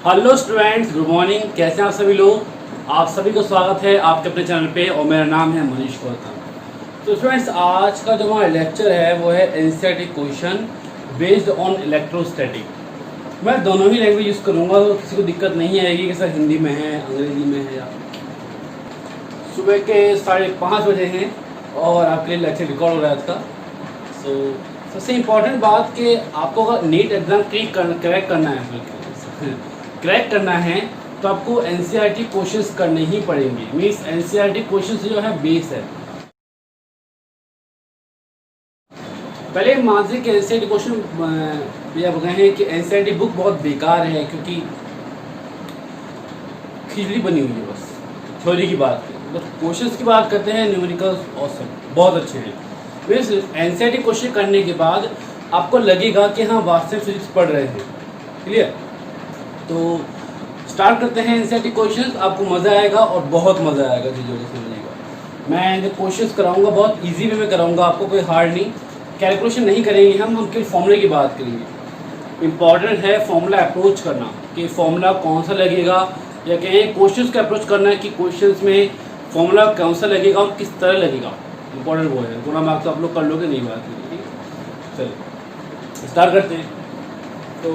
Hello students, good morning. कैसे हैं आप सभी लोग? आप सभी को स्वागत है आपके अपने चैनल पे और मेरा नाम है मनीष गौतम। तो स्टूडेंट्स, आज का जो हमारा लेक्चर है वो है NCERT question based on electrostatic. मैं दोनों ही लैंग्वेज यूज़ करूँगा, तो किसी को दिक्कत नहीं आएगी कि सर हिंदी में है, अंग्रेजी में है। या सुबह के 5:30 बजे हैं और आपके लिए लेक्चर रिकॉर्ड हो रहा है आज का। सबसे इम्पोर्टेंट बात कि आपको अगर नीट एग्ज़ाम क्रैक करना है क्रैक करना है तो आपको एनसीईआरटी क्वेश्चंस करने ही पड़ेंगे। मीन्स एनसीईआरटी क्वेश्चंस जो है बेस है। पहले मान लीजिए कि एनसीईआरटी क्वेश्चन ये गए हैं कि एनसीईआरटी बुक बहुत बेकार है क्योंकि खिचड़ी बनी हुई है। बस थ्योरी की बात करें, बस क्वेश्चंस की बात करते हैं, न्यूमेरिकल्स ऑसम बहुत अच्छे हैं। मीन्स एनसीईआरटी क्वेश्चन करने के बाद आपको लगेगा कि हाँ वास्तव में फिजिक्स पढ़ रहे हैं। क्लियर? तो स्टार्ट करते हैं एनसीईआरटी क्वेश्चंस। आपको मज़ा आएगा और बहुत मज़ा आएगा चीज़ों को समझिएगा। मैं जो क्वेश्चंस कराऊंगा बहुत इजी वे में कराऊंगा, आपको कोई हार्ड नहीं। कैलकुलेशन नहीं करेंगे हम केवल फॉर्मूले की बात करेंगे। इंपॉर्टेंट है फॉर्मूला अप्रोच करना कि फॉर्मूला कौन सा लगेगा, या कहें क्वेश्चंस का अप्रोच करना है कि क्वेश्चंस में फॉर्मूला कौन सा लगेगा और किस तरह लगेगा। इंपॉर्टेंट वो है। गुना मार्क्स तो आप लोग कर लोगे, नहीं बात करेंगे। चलिए स्टार्ट करते हैं। तो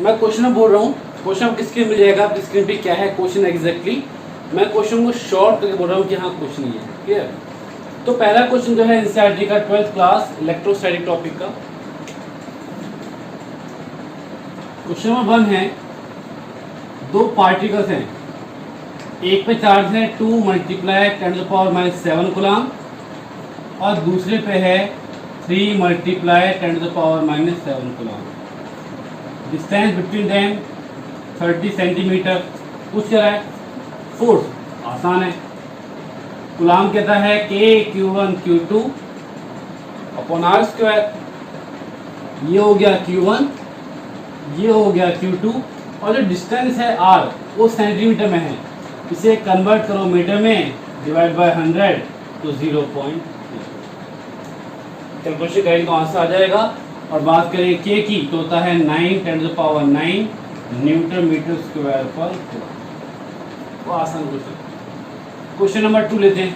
मैं क्वेश्चन में बोल रहा हूँ, क्वेश्चन आपकी स्क्रीन मिल जाएगा। आपकी स्क्रीन पे क्या है क्वेश्चन एग्जैक्टली। मैं क्वेश्चन को शॉर्ट करके बोल रहा हूँ कि हाँ क्वेश्चन ये है। क्लियर? तो पहला क्वेश्चन जो है एनसीईआरटी का 12th क्लास इलेक्ट्रोस्टैटिक टॉपिक का क्वेश्चन नंबर 1 है। दो पार्टिकल्स हैं, एक पे चार्ज है 2 × 10⁻⁻7 कूलम और दूसरे पे है 3 × 10⁻⁻7 coulomb. Distance between them 30 centimetre. पूछ क्या है? फोर्स। आसान है। कूलम कहता है K Q1 upon R square. ये हो गया Q1, ये हो गया Q2 और जो डिस्टेंस है R वो सेंटीमीटर में है। इसे कन्वर्ट करो मीटर में, डिवाइड बाय 100 तो 0.3। कैलकुलेशन करेंगे तो आंसर आ जाएगा। और बात करें K की तो होता है 9 × 10⁻9 न्यूटन मीटर स्क्वायर पर कूलम। वो आसान क्वेश्चन। क्वेश्चन नंबर 2 लेते हैं।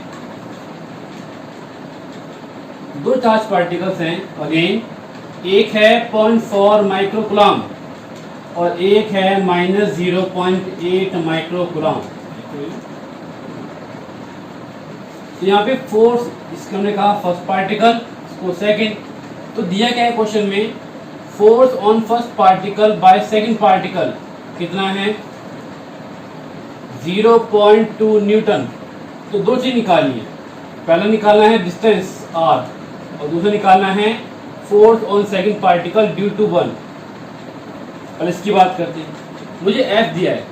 दो चार्ज पार्टिकल्स हैं अगेन, एक है 0.4 माइक्रो कूलम और एक है -0.8 माइक्रो कूलम। तो यहाँ पे फोर्स, इसको हमने कहा फर्स्ट पार्टिकल, इसको सेकंड। तो दिया क्या है क्वेश्चन में? Force on first particle by second particle कितना है? 0.2 न्यूटन। तो दो चीज निकालनी है। पहला निकालना है डिस्टेंस r और दूसरा निकालना है force on second particle due to 1। पहले इसकी बात करते हैं। मुझे f दिया है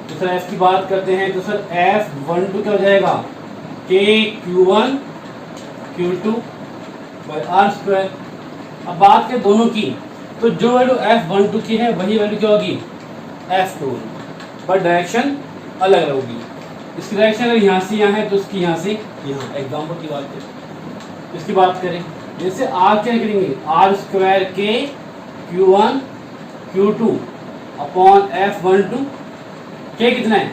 तो सर f की बात करते हैं। तो सर F12 क्या हो जाएगा? K Q1 Q2 by R square. अब बात करें दोनों की, तो जो वैल्यू F12 की है वही वैल्यू क्या होगी F2, पर डायरेक्शन अलग होगी। इसकी डायरेक्शन अगर यहाँ से यहाँ है तो उसकी यहाँ से यहाँ। एग्जाम्पल की बात करें, इसकी बात करें जैसे R क्या करेंगे? R square K Q1 Q2 upon F12। K कितना है?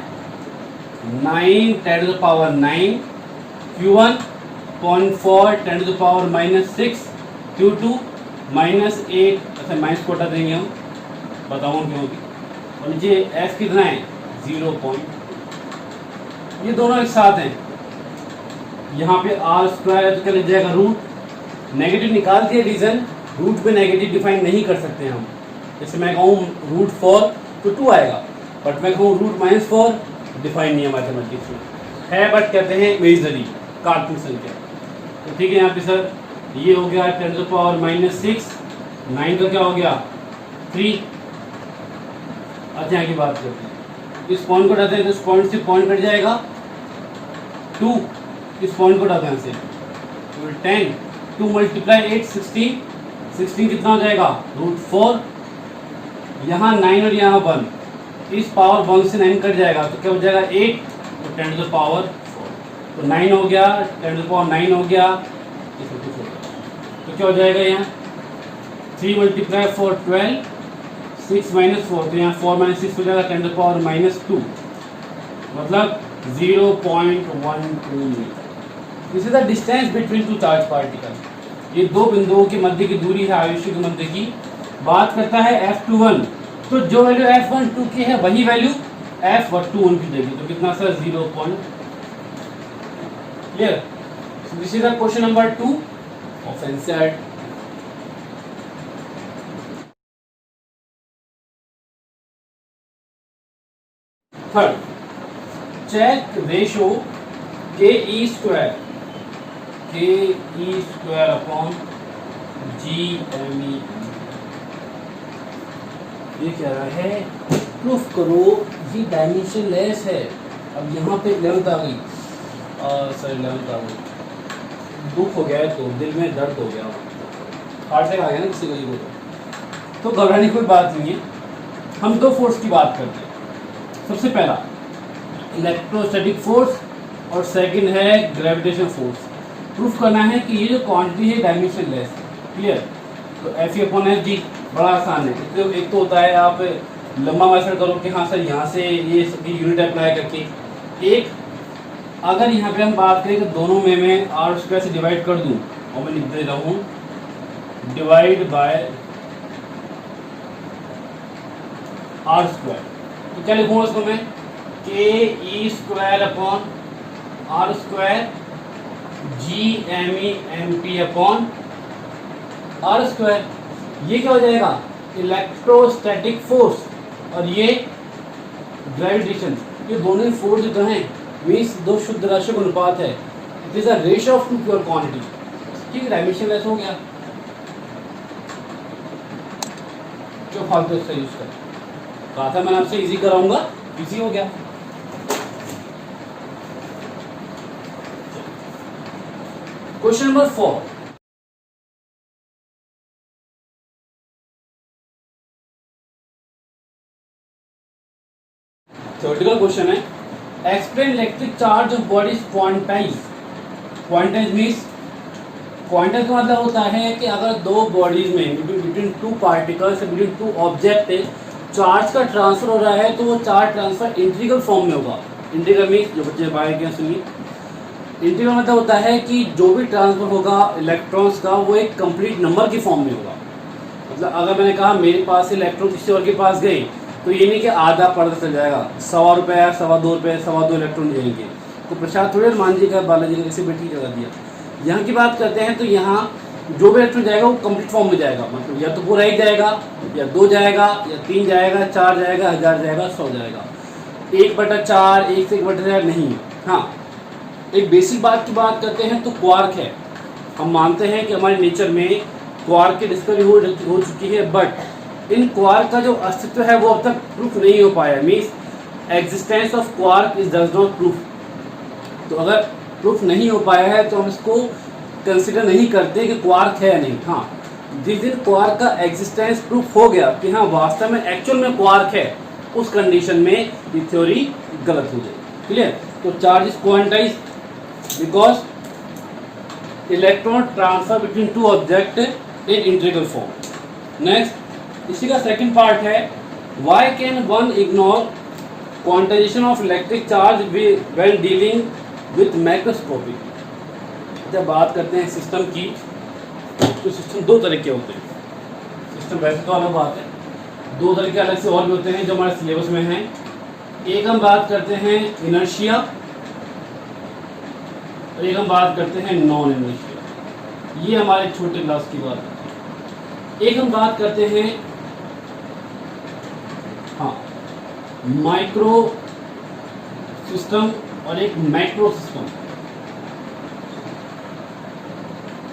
9 × 10⁻9 Q1 0.4 10⁻⁻6 Q2 -8। अच्छा माइनस को हटा देंगे हम, बताऊँ क्यों होगी। और नीचे F कितना है? 0. ये दोनों एक साथ हैं। यहाँ पे R स्क्वायर तो क्या लग जाएगा? रूट। नेगेटिव निकाल दिया रीजन, रूट पे नेगेटिव डिफाइन नहीं कर सकते हम। जैसे मैं कहूँ √4 तो 2 आएगा, बट मैं कहूँ √-4 डिफाइन नहीं है मैथमेटिक्स में है, बट कहते हैं इमेजिनरी काल्पनिक संख्या। तो ठीक है, यहाँ पे सर ये हो गया 10⁻⁻6, 9 का क्या हो गया 3। अच्छा यहाँ की बात करते हैं। इस पॉइंट को हटाते हैं तो इस पॉइंट से पॉइंट कट जाएगा 2। इस पॉइंट को हटाते हैं से 10। 2 × 8 16। 16 कितना हो जाएगा? √4। यहाँ 9 और यहाँ 1, इस पावर 1 से 9 कट जाएगा तो क्या हो जाएगा 8। तो 10⁻4 तो 9 हो गया, 10⁻9 हो गया। तो क्या हो जाएगा यहाँ 3 × 4 12, 6 माइनस 4, तो यहाँ 4 माइनस 6 हो जाएगा 10 टू द पावर -2, मतलब 0.12 मीटर। This is the distance between two charge particle. ये दो बिंदुओं के मध्य की दूरी है, आयुष्य के मध्य की। बात करता है F21, तो जो वैल्यू F12 की है वही वैल्यू F21 की देगी, तो कितना sir 0. Clear? This is the question number 2 of NCERT. Third, check ratio KE² upon GME। ये कह रहा है प्रूफ करो ये डायमेंशन लेस है। अब यहाँ पे लेंथ आ गई, सर लेंथ आ गई, दुख हो गया है, तो दिल में दर्द हो गया, हार्ट अटैक आ गया ना किसी को, तो घबराने की कोई बात नहीं है। हम दो फोर्स की बात करते हैं। सबसे पहला इलेक्ट्रोस्टैटिक फोर्स और सेकंड है ग्रेविटेशन फोर्स। प्रूफ करना है कि ये जो क्वांटिटी है डायमेंशन लेस है। क्लियर? तो F/G बड़ा आसान है। तो एक तो होता है आप लंबा मेथड करो कि हाँ सर यहाँ से ये सभी यूनिट अप्लाई करके, एक अगर यहाँ पे हम बात करें कि दोनों में मैं R² से डिवाइड कर दूँ, और मैं लिख दे रहा हूँ डिवाइड बाय R², तो क्या लिखूंगा उसको मैं KE² upon R² GME MP upon R²। ये क्या हो जाएगा? इलेक्ट्रोस्टैटिक फोर्स और ये ग्रेविटेशन, ये दोनों ही फोर्स जो हैं मीन्स दो शुद्ध राशियों का अनुपात है। It is a ratio of two pure quantity. ठीक है, डायमेंशन लेस हो गया, जो फालतू इसका यूज कर कहा था मैंने आपसे इजी कराऊंगा, इजी हो गया। क्वेश्चन नंबर 4, थ्योरेटिकल क्वेश्चन है। Explain electric charge of bodies quantize. Quantize means, quantize का मतलब होता है कि अगर दो बॉडीज में between two particles, between two object charge का ट्रांसफर हो रहा है, तो वो चार्ज ट्रांसफर इंटीग्रल फॉर्म में होगा। इंटीग्रल मीन्स, जो बच्चे बाहर के सुनिए, इंटीग्रल मतलब होता है कि जो भी ट्रांसफर होगा इलेक्ट्रॉन्स का वो एक कंप्लीट नंबर की फॉर्म में होगा। मतलब अगर मैंने कहा मेरे पास से इलेक्ट्रॉन किसी और के पास गए, तो ये नहीं कि आधा पर्दा चल जाएगा, ₹100 ₹2 ₹2 इलेक्ट्रॉन जाएंगे। तो प्रसाद थोड़े मान जी का बालाजी का जैसे बेटी जगह दिया। यहाँ की बात करते हैं तो यहाँ जो भी इलेक्ट्रॉन जाएगा वो कंप्लीट फॉर्म में जाएगा, मतलब या तो पूरा एक जाएगा, या 2 जाएगा, या 3 जाएगा, 4 जाएगा, 1000 जाएगा, 100 जाएगा। 1/4, 1 से 1/4 नहीं है। हाँ, एक बेसिक बात की बात करते हैं तो क्वार्क है। हम मानते हैं कि हमारे नेचर में क्वार्क की डिस्कवरी हो चुकी है, बट इन क्वार्क का जो अस्तित्व है वो अब तक प्रूफ नहीं हो पाया। Means existence of quark is does not proof. तो अगर प्रूफ नहीं हो पाया है तो हम इसको कंसिडर नहीं करते कि क्वार्क है या नहीं। हाँ, जिस दिन क्वार्क का एग्जिस्टेंस प्रूफ हो गया कि हाँ वास्तव में एक्चुअल में क्वार्क है, उस कंडीशन में ये थ्योरी गलत हो जाएगी। क्लियर? तो charge is quantize because electron transfer between two object in integral form. Next, इसी का सेकंड पार्ट है, why can one ignore quantization of electric charge when dealing with microscopy. जब बात करते हैं सिस्टम की, तो सिस्टम दो तरह के होते हैं। सिस्टम वैसे तो अलग बात है, दो तरह के अलग से और भी होते हैं जो हमारे सिलेबस में हैं। एक हम बात करते हैं इनर्शिया, और एक हम बात करते हैं नॉन इनर्शिया। ये हमारे छोटे क्लास की बात है। एक हम बात करते हैं हाँ माइक्रो सिस्टम और एक मैक्रो सिस्टम।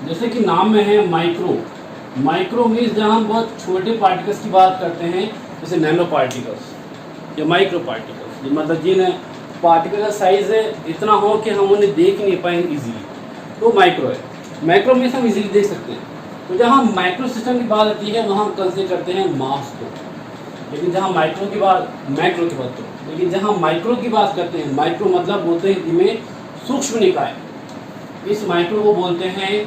जैसे कि नाम में है माइक्रो। माइक्रो मीन्स जहाँ हम बहुत छोटे पार्टिकल्स की बात करते हैं, जैसे नैनो पार्टिकल्स या माइक्रो पार्टिकल्स, मतलब जिन पार्टिकल का साइज इतना हो कि हम उन्हें देख नहीं पाएंगे इजीली, तो माइक्रो है। मैक्रो मीन्स हम इजीली देख सकते हैं। तो जहाँ माइक्रो सिस्टम की बात आती है वहाँ हम कंसिडर करते हैं मास को, लेकिन जहाँ मैक्रो की बात करो, लेकिन जहाँ माइक्रो की बात करते हैं, माइक्रो मतलब बोलते हैं इनमें सूक्ष्म निकाय, इस माइक्रो को बोलते हैं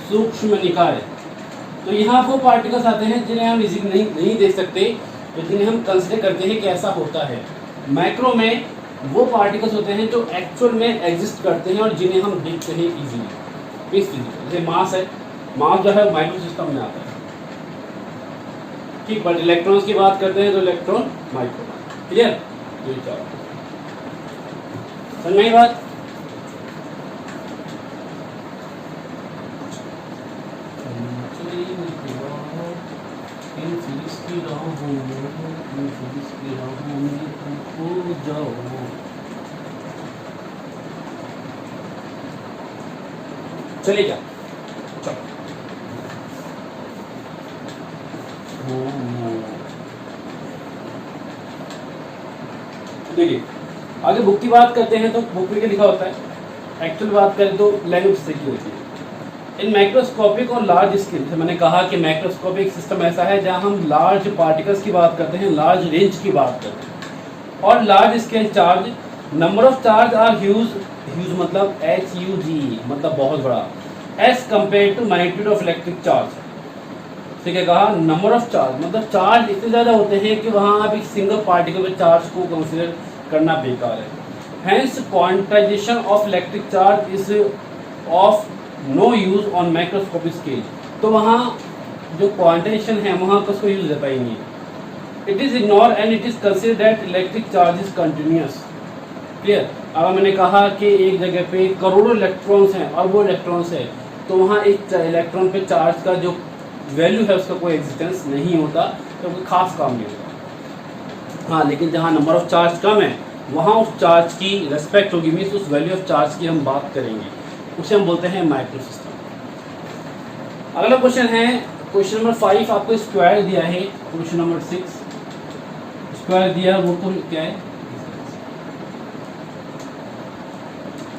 सूक्ष्म निकाय। तो यहाँ वो पार्टिकल्स आते हैं जिन्हें हम इजीली नहीं देख सकते, तो जिन्हें हम कंसिडर करते हैं कि ऐसा होता है। माइक्रो में वो पार्टिकल्स होते हैं जो एक्चुअल में एग्जिस्ट करते हैं और जिन्हें हम देखते हैं इजीली, जैसे मास है, मास जो है माइक्रो सिस्टम में आता है, ठीक। बट इलेक्ट्रॉन्स की बात करते हैं तो इलेक्ट्रॉन माइक्रो, क्लियर। समझ में आई बात? चलिए क्या, चलो देखिए आगे बुक की बात करते हैं तो बुक में क्या लिखा होता है, एक्चुअल बात करें तो लैंग्वेज से की होती है। इन माइक्रोस्कोपिक और लार्ज स्केल, जैसे मैंने कहा कि माइक्रोस्कोपिक सिस्टम ऐसा है जहां हम लार्ज पार्टिकल्स की बात करते हैं, लार्ज रेंज की बात करते हैं। और large scale charge, number of charge are huge, huge मतलब HUG मतलब बहुत बड़ा, as compare to magnitude of electric charge. ठीक है, कहा नंबर ऑफ चार्ज मतलब चार्ज इतने ज़्यादा होते हैं कि वहाँ आप एक सिंगल पार्टिकल में चार्ज को कंसिडर करना बेकार है। Hence quantization of electric charge is of no use on microscopic scale. तो वहाँ जो क्वांटाइजेशन है वहाँ का उसको यूज रहता ही नहीं है। It is ignore and it is consider that electric charge is continuous, clear. अब मैंने कहा कि एक जगह पे करोड़ों इलेक्ट्रॉन्स हैं और वो इलेक्ट्रॉन्स है तो वहाँ एक इलेक्ट्रॉन पे चार्ज का जो वैल्यू है उसका कोई एग्जिस्टेंस नहीं होता, तो कोई खास काम नहीं होता। हाँ, लेकिन जहाँ नंबर ऑफ चार्ज कम है वहाँ उस चार्ज की रेस्पेक्ट होगी, मीन्स उस वैल्यू ऑफ चार्ज की हम बात करेंगे, उसे हम बोलते हैं माइक्रो सिस्टम। अगला क्वेश्चन है क्वेश्चन नंबर 5, आपको स्क्वायर दिया है। क्वेश्चन नंबर 6 स्क्वायर दिया, वो तो क्या है,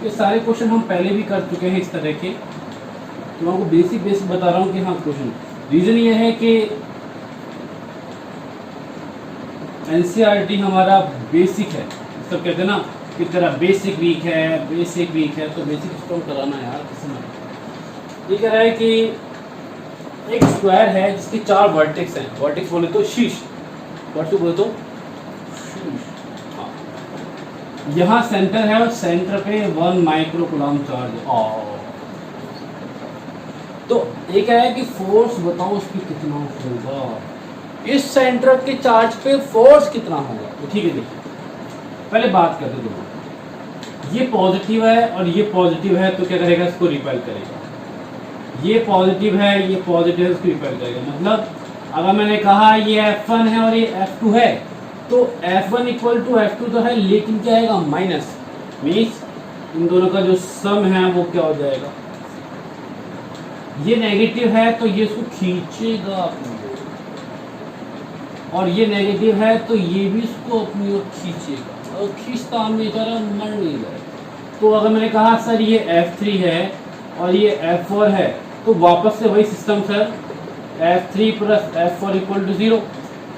ये सारे क्वेश्चन हम पहले भी कर चुके हैं इस तरह के, तो मैं आपको बेसिक बता रहा हूँ कि हाँ क्वेश्चन। रीज़न ये है कि NCERT हमारा बेसिक है, सब कहते हैं ना कि तेरा बेसिक वीक है, तो बेसिक इसको कराना है यार किसी ने। ये कह रहा है कि एक स्क्वायर है जिसकी 4 वर्टेक्स हैं, वर्टेक्स बोले तो शीर्ष, वर्टेक्स बोले तो शीर्ष। यहाँ सेंटर है और सेंटर पे 1 माइक्रो कूलम चार्ज। तो ये क्या है कि फोर्स बताओ उसकी कितना होगा, इस सेंटर के चार्ज पे फोर्स कितना होगा। तो ठीक है, देखिए पहले बात करते दोनों, ये पॉजिटिव है और ये पॉजिटिव है तो क्या करेगा, इसको रिपेल करेगा। ये पॉजिटिव है, ये पॉजिटिव है, इसको रिपेल करेगा। मतलब अगर मैंने कहा ये F1 है और ये F2 है तो F1 इक्वल टू F2 तो है, लेकिन क्या आएगा माइनस, मीन्स इन दोनों का जो सम है वो क्या हो जाएगा, ये नेगेटिव है तो ये इसको खींचेगा अपनी ओर, और ये नेगेटिव है तो ये भी इसको अपनी ओर खींचेगा, और खींचता हम नहीं जा रहा, मर नहीं रहा। तो अगर मैंने कहा सर ये F3 है और ये F4 है तो वापस से वही system sir, F3 plus F4 equal to 0,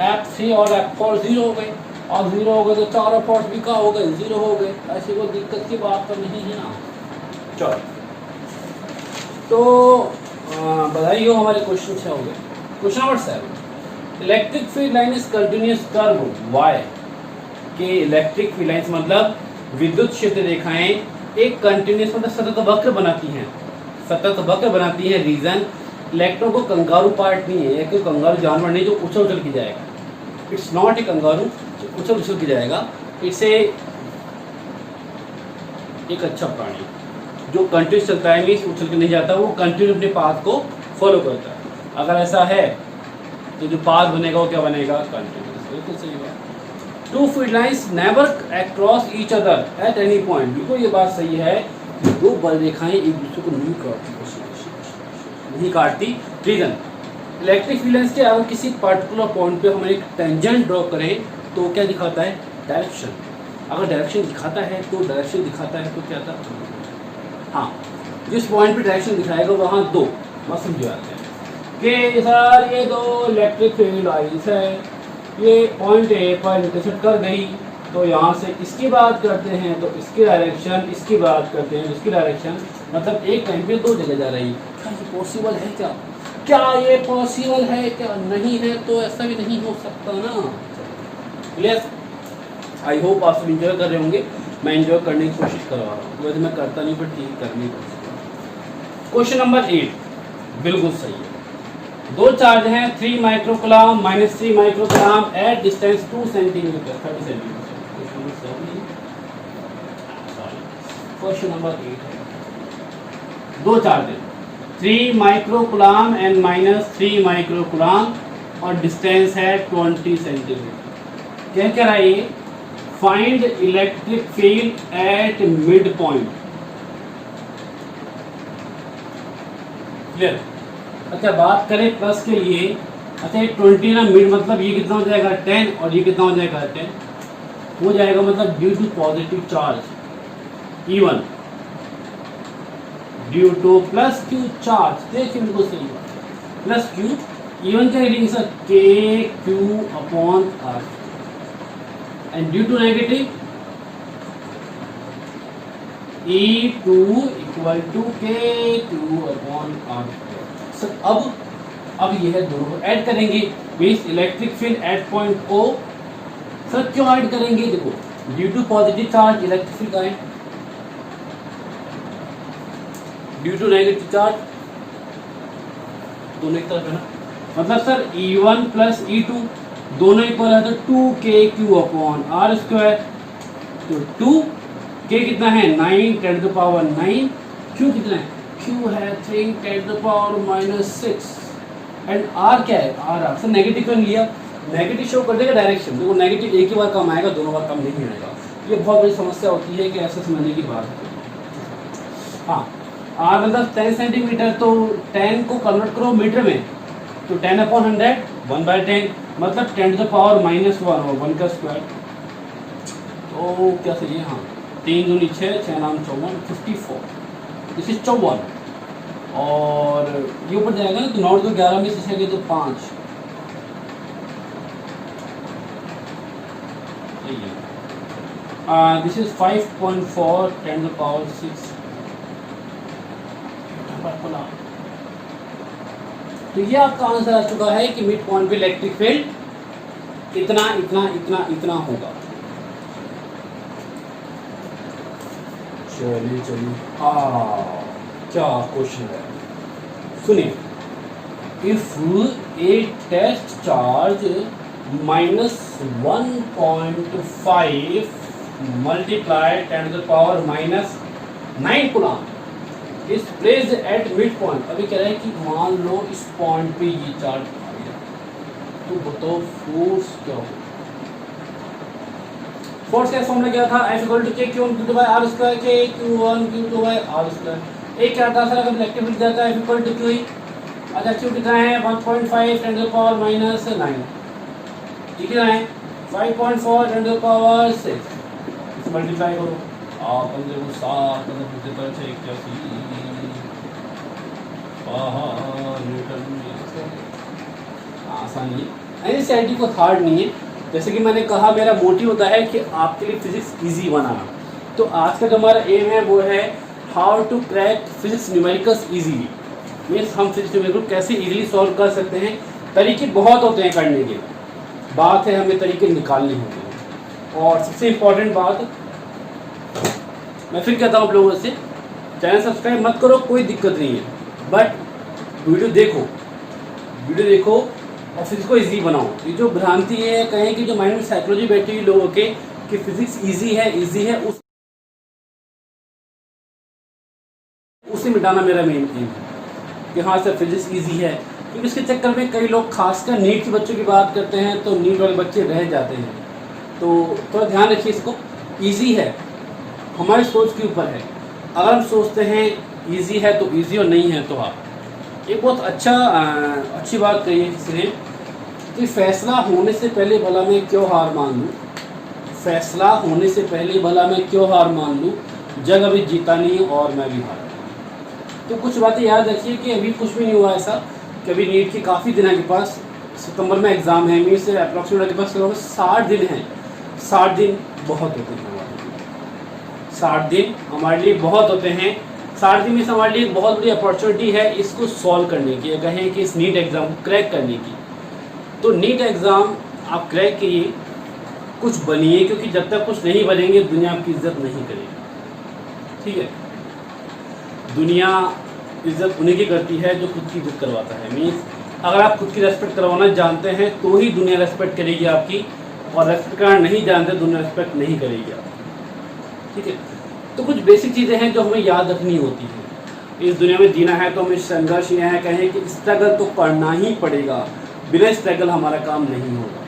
F3 और F4 0 हो गए, और 0 हो गए तो चारों फोर्स भी क्या हो गए, 0 हो गए। ऐसी कोई दिक्कत की बात तो नहीं है ना। चलो तो बधाई हो, हमारे क्वेश्चन 6 हो गए। Question number 7, electric field line is continuous curve why. के इलेक्ट्रिक फील्ड लाइन्स मतलब विद्युत क्षेत्र रेखाएं एक कंटिन्यूअस मतलब सतत वक्र बनाती हैं, सतत वक्र बनाती हैं। रीजन, इलेक्ट्रॉन को कंगारू पार्ट नहीं है, एक कंगारू जानवर नहीं जो उछल उछल के जाएगा, इट्स नॉट ए कंगारू जो उछल उछल के जाएगा, इट्स एक अच्छा प्राणी जो कंटिन्यूस चलता है, मीन्स उछल के नहीं जाता, वो कंटिन्यू अपने पाथ को फॉलो करता है। अगर ऐसा है तो जो पाथ बनेगा वो क्या बनेगा, कंटिन्यूस। बिल्कुल सही बात। 2 field lines never cross each other at any point. बिल्कुल ये बात सही है कि 2 बल रेखाएं एक दूसरे को नहीं काटती। रीजन, इलेक्ट्रिक फील्ड लाइंस के अगर किसी पर्टिकुलर पॉइंट पे हम एक टेंजेंट ड्रॉ करें तो क्या दिखाता है, डायरेक्शन। अगर डायरेक्शन दिखाता है तो डायरेक्शन दिखाता है तो क्या था, हाँ जिस पॉइंट पे डायरेक्शन दिखाएगा वहाँ 2 मत समझ आते हैं कि सर ये 2 इलेक्ट्रिक फील्ड लाइंस है, ये पॉइंट ए पर इंटरसेक्ट कर गई तो यहाँ से इसकी बात करते हैं तो इसकी डायरेक्शन, इसकी बात करते हैं इसकी डायरेक्शन, मतलब एक टाइम पे 2 जगह जा रही है। क्या ये पॉसिबल है क्या? क्या ये पॉसिबल है, क्या नहीं है? तो ऐसा भी नहीं हो सकता ना। क्लियर? आई होप आप सब इंजॉय कर रहे होंगे। मैं इंजॉय करने की कोशिश करवा रहा हूँ, वैसे मैं करता नहीं, पर ठीक करने की कोशिश कर रहा हूँ। क्वेश्चन नंबर 8 बिल्कुल सही है। दो चार्ज हैं 3 microcoulomb minus 3 microcoulomb at distance 2 centimetre 30 centimetre. Question number 8 है, दो चार्ज हैं 3 माइक्रोकुलाम एंड माइनस 3 माइक्रोकुलाम और डिस्टेंस है 20 सेंटीमीटर। क्या कह रहा है ये? Find electric field eight mid point. Clear? अच्छा, बात करें प्लस के लिए। अच्छा, ये 20 ना मिड मतलब ये कितना हो जाएगा 10 और ये कितना हो जाएगा 10 हो जाएगा, मतलब due to positive charge E1 due to plus Q charge. देखिए बिल्कुल सही बात, प्लस क्यू E1 क्या reading sir K Q upon R and due to negative E2 equal to K Q upon R. Sir अब यह दोनों add करेंगे, means electric field at point O। Sir क्यों ऐड करेंगे? देखो, due to positive charge electric field आए, due to negative charge दोनों एक तरफ है ना, मतलब सर E1 प्लस E2 दोनों इक्वल है तो 2kq अपॉन आर स्क्वायर। तो 2k कितना है 9 10 टू पावर 9, q कितना है q है 3 10 टू पावर -6 एंड r क्या है r सर नेगेटिव क्यों लिया? नेगेटिव शो कर देगा डायरेक्शन। देखो नेगेटिव एक ही बार कम आएगा, दोनों बार कम नहीं आएगा। ये बहुत बड़ी समस्या होती है कि ऐसे समझने की बात है। हाँ, r मतलब 10 सेंटीमीटर, तो 10 को कन्वर्ट करो मीटर में, तो 10 अपॉन 100 1/10 मतलब 10 टू पावर -1 और 1 का स्क्वायर। तो क्या सही है? हाँ, 3 दूनी 6 6 नाम 54 54, दिस इज 54 और ये ऊपर जाएगा ना, तो 9 2 11 में से 6 गए तो 5। This is 5.4 10 to power 6। तो ये आपका आंसर आ चुका है कि मिड पॉइंट पे इलेक्ट्रिक फील्ड इतना इतना इतना इतना होगा। चलिए क्या क्वेश्चन है सुनिए। If a test charge -1.5 multiply 10 to the power -9 coulomb is placed at mid point. अभी कह रहा है कि मान लो इस पॉइंट पे ये चार्ज आ गया, तो बताओ फोर्स क्या हो? फोर्स का फॉर्मूला क्या था? F equal to K Q two by R square, K Q1 Q2 bye R square. एक क्या था सर, अगर इलेक्ट्रिक फील्ड जाता है F इक्वल टू क्यू ही। अच्छा, क्यू कितना है 1.5 10 टू द पावर -9, ये कितना है 5.4 10 टू द पावर 6। इसे मल्टीप्लाई करो, आप अंदर वो 7 मतलब पर 81 आसानी है। एनसीईआरटी को हार्ड नहीं है। जैसे कि मैंने कहा, मेरा मोटिव होता है कि आपके लिए फिजिक्स इजी बनाना। तो आज का जो हमारा एम है वो है how to crack physics numericals easily. Means हम फिजिक्स न्यूमेरिकल कैसे इजीली सॉल्व कर सकते हैं। तरीके बहुत होते हैं करने के, बात है हमें तरीके निकालने होंगे। और सबसे इम्पोर्टेंट बात मैं फिर कहता हूँ आप लोगों से, चैनल सब्सक्राइब मत करो, कोई दिक्कत नहीं है, बट वीडियो देखो और फिजिक्स को इजी बनाओ। ये जो भ्रांति है, कहें कि जो माइंड में साइकोलॉजी बैठी हुई लोगों के कि फिजिक्स इजी है उसे मिटाना मेरा मेन एम है कि हाँ सर फिजिक्स इजी है। क्योंकि इसके चक्कर में कई लोग, खासकर नीट के बच्चों की बात करते हैं तो नीट वाले बच्चे रह जाते हैं। तो थोड़ा ध्यान रखिए इसको। ईजी है, हमारी सोच के ऊपर है। अगर हम सोचते हैं ईजी है तो ईजी और नहीं है तो हाँ। एक बहुत अच्छी बात कही है किसी ने कि फैसला होने से पहले भला मैं क्यों हार मान लूँ, फैसला होने से पहले भला मैं क्यों हार मान लूँ, जग अभी जीता नहीं और मैं भी हारा। तो कुछ बातें याद रखिए कि अभी कुछ भी नहीं हुआ ऐसा कि अभी नीट के काफ़ी दिन है के पास, सितंबर में एग्ज़ाम है, मीन से अप्रॉक्सीमेट के पास 60 दिन हैं। 60 दिन बहुत होते हैं हमारे लिए, 60 दिन हमारे लिए बहुत होते हैं। सारथी में हमारे लिए एक बहुत बड़ी अपॉर्चुनिटी है इसको सॉल्व करने की, कहें कि इस नीट एग्ज़ाम को क्रैक करने की। तो नीट एग्ज़ाम आप क्रैक कीजिए, कुछ बनिए, क्योंकि जब तक कुछ नहीं बनेंगे दुनिया आपकी इज्जत नहीं करेगी। ठीक है, दुनिया इज्जत उन्हीं की करती है जो खुद की इज्जत करवाता है। मीन्स अगर आप खुद की रेस्पेक्ट करवाना जानते हैं तो ही दुनिया रेस्पेक्ट करेगी आपकी, और रेस्पेक्ट करना नहीं जानते दुनिया रेस्पेक्ट नहीं करेगी आपकी। ठीक है, तो कुछ बेसिक चीज़ें हैं जो हमें याद रखनी होती हैं। इस दुनिया में जीना है तो हमें संघर्ष ये है, कहें कि स्ट्रगल तो करना ही पड़ेगा, बिना स्ट्रगल हमारा काम नहीं होगा।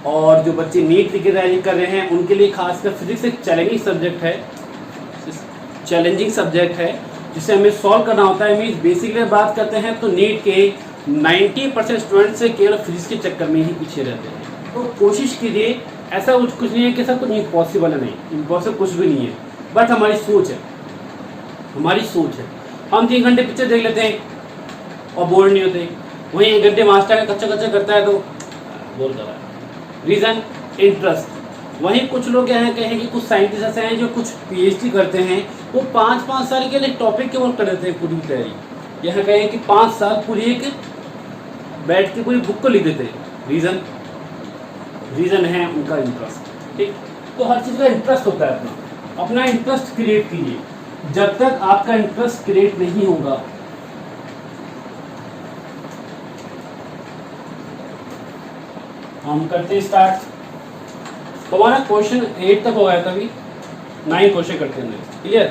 और जो बच्चे नीट की तैयारी कर रहे हैं उनके लिए खासकर फिजिक्स एक चैलेंजिंग सब्जेक्ट है जिसे हमें सॉल्व करना होता है। मीन्स बेसिकली बात करते हैं तो नीट के 90% स्टूडेंट से केवल फिजिक्स के चक्कर में ही पीछे रहते हैं। तो कोशिश कीजिए, ऐसा कुछ नहीं है कि सब कुछ इम्पॉसिबल है, नहीं, इम्पॉसिबल कुछ भी नहीं है, बट हमारी सोच है। हम 3 घंटे पिक्चर देख लेते हैं और बोर नहीं होते, वहीं 1 घंटे मास्टर का कच्चा करता है तो बोर कर रहा है। Reason interest. वहीं कुछ लोग क्या है, कहें कि कुछ साइंटिस्ट ऐसे हैं जो कुछ PhD करते हैं, वो 5-5 साल के लिए टॉपिक के वर्क कर देते हैं पूरी तैयारी। यह कहें कि 5 साल पूरी एक बैठ के पूरी बुक को लिख देते हैं। रीज़न है उनका इंटरेस्ट। ठीक, तो हर चीज़ का इंटरेस्ट होता है अपना इंटरेस्ट क्रिएट कीजिए। जब तक आपका इंटरेस्ट क्रिएट नहीं होगा, हम करते हैं स्टार्ट। तो हमारा क्वेश्चन 8 तक हो गया था, अभी 9 क्वेश्चन करते हैं। क्लियर?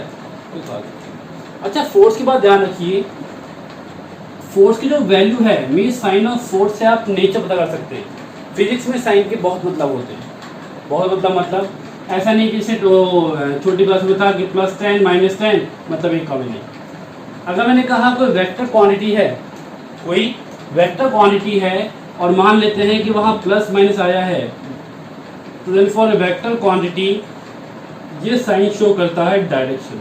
अच्छा, फोर्स की बात ध्यान रखिए। फोर्स की जो वैल्यू है, मीन साइन ऑफ फोर्स से आप नेचर पता कर सकते हैं। फिजिक्स में साइन के बहुत मतलब होते हैं, मतलब ऐसा नहीं कि जैसे छोटी क्लास में था कि +10 -10 मतलब एक कमी नहीं। अगर मैंने कहा कोई वेक्टर क्वांटिटी है और मान लेते हैं कि वहाँ प्लस माइनस आया है, तो फॉर वेक्टर क्वांटिटी ये साइन शो करता है डायरेक्शन।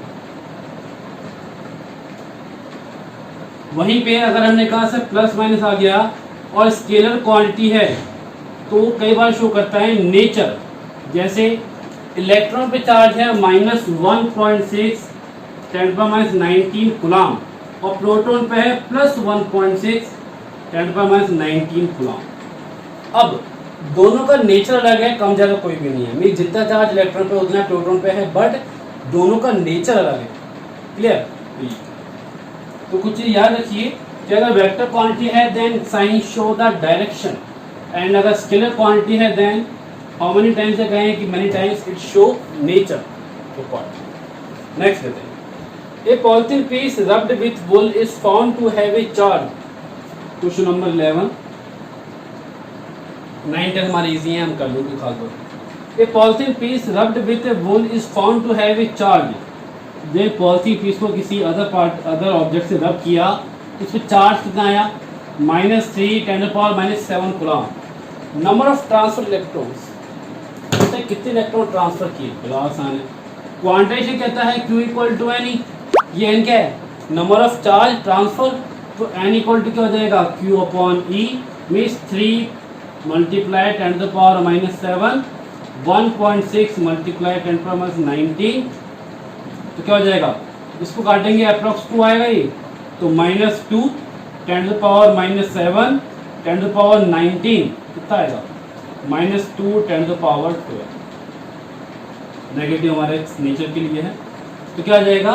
वहीं पे अगर हमने कहा सर प्लस माइनस आ गया और स्केलर क्वांटिटी है तो कई बार शो करता है नेचर। जैसे इलेक्ट्रॉन पे चार्ज है -1.6 10⁻19 कूलम और प्रोटॉन पे है +1.6 10⁻19 कूलम। अब दोनों का नेचर अलग है, कम ज़्यादा कोई भी नहीं है। मीन जितना चार्ज इलेक्ट्रॉन पे उतना प्रोटॉन पे है, बट दोनों का नेचर अलग है। क्लियर? तो कुछ चीज़ याद रखिए कि अगर वेक्टर क्वांटिटी है then sign show the direction, and अगर स्केलर क्वांटिटी है देन हाउ मेनी टाइम्स से कहें कि many times it show nature. तो नेक्स्ट लेते हैं। A polythene piece rubbed with wool is found to have a charge. Question number 11। 9 10 हमारे easy हैं, हम कर लेंगे खास बात। A polythene piece rubbed with wool is found to have a charge. जे पॉलिथीन पीस को किसी अदर ऑब्जेक्ट से रब किया, उसमें चार्ज कितना आया? -3 10⁻⁻7 coulomb. Number of transfer electrons, कितने इलेक्ट्रॉन ट्रांसफर किए? बड़ा आसान है। क्वांटाइजेशन कहता है Q = N। ये N क्या है? Number of charge transfer. तो N = क्या हो जाएगा? Q/E means 3 × 10⁻⁻7 1.6 × 10⁻19। तो क्या हो जाएगा? इसको काटेंगे अप्रॉक्स 2 आएगा ये, तो -2 10⁻⁻7 10⁻19 कितना आएगा? -2 10⁻12। नेगेटिव हमारे नेचर के लिए है, तो क्या आ जाएगा?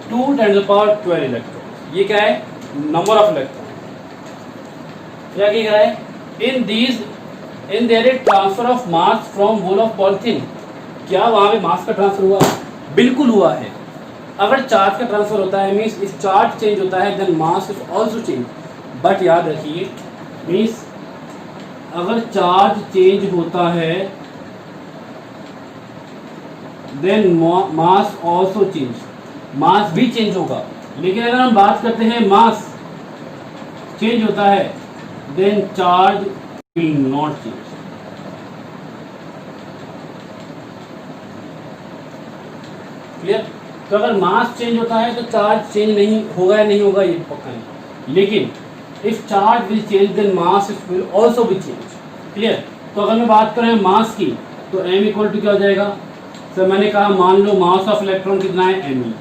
2 10⁻12 इलेक्ट्रॉन। ये क्या है? Number of electron. क्या कह रहा है? In their transfer of mass from wall of polythene. क्या वहां पे मास का ट्रांसफर हुआ? बिल्कुल हुआ है। अगर चार्ज का ट्रांसफर होता है मीन्स इस चार्ज चेंज होता है then mass is also change. But याद रखिए मीन्स अगर चार्ज चेंज होता है then mass also change, mass भी चेंज होगा। लेकिन अगर हम बात करते हैं मास चेंज होता है then charge will not change. Clear? तो अगर मास चेंज होता है तो चार्ज चेंज नहीं होगा या नहीं होगा ये पक्का नहीं, लेकिन if charge will change then mass will also be change. Clear? तो अगर मैं बात करें मास की तो m = क्या हो जाएगा? सर मैंने कहा मान लो मास ऑफ इलेक्ट्रॉन कितना है एम ई,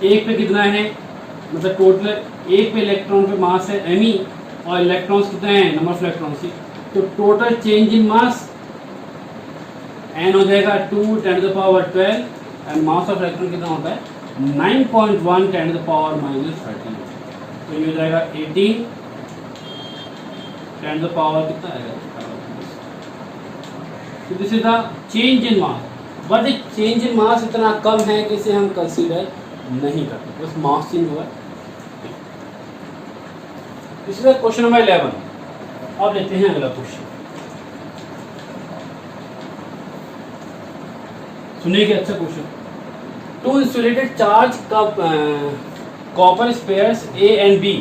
एक पे कितना है, मतलब टोटल एक पे इलेक्ट्रॉन पे मास है एम ई, और इलेक्ट्रॉन्स कितने हैं, नंबर ऑफ इलेक्ट्रॉन्स की, तो total change in mass N हो जाएगा 2 × 10⁻12 एंड मास ऑफ इलेक्ट्रॉन कितना होता है 9.1 × 10⁻13, तो ये हो जाएगा 18 × कितना आएगा, तो this is the change in mass, but change in mass इतना कम है कि इसे हम कंसीडर नहीं करते, बस मास चेंज हुआ है। This is question number 11। अब लेते हैं अगला क्वेश्चन, सुनिए अच्छा question. Two insulated charge copper spheres A and B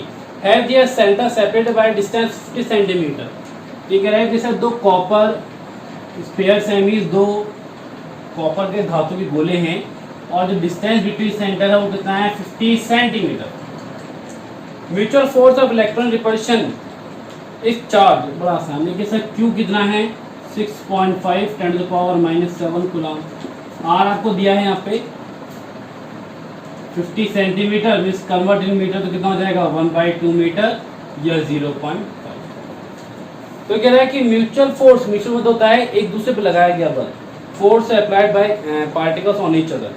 have their centre separated by distance 50 centimetre. ये कह रहा है कि सर दो कॉपर स्पेयर्स हैं, मींस दो कॉपर के धातु के गोले हैं और जो डिस्टेंस बिटवीन सेंटर है वो कितना है 50 centimetre. Mutual force of electron repulsion इस चार्ज, बड़ा आसान है कि सर Q कितना है 6.5 × 10⁻⁷ कूलम, R आपको दिया है यहाँ पे 50 centimetre, means convert in metre तो कितना हो जाएगा 1/2 मीटर या 0.5। तो कह रहा है कि म्यूचुअल फोर्स, म्यूचुअल मतलब होता है एक दूसरे पे लगाया गया बल, force applied by particles on each other.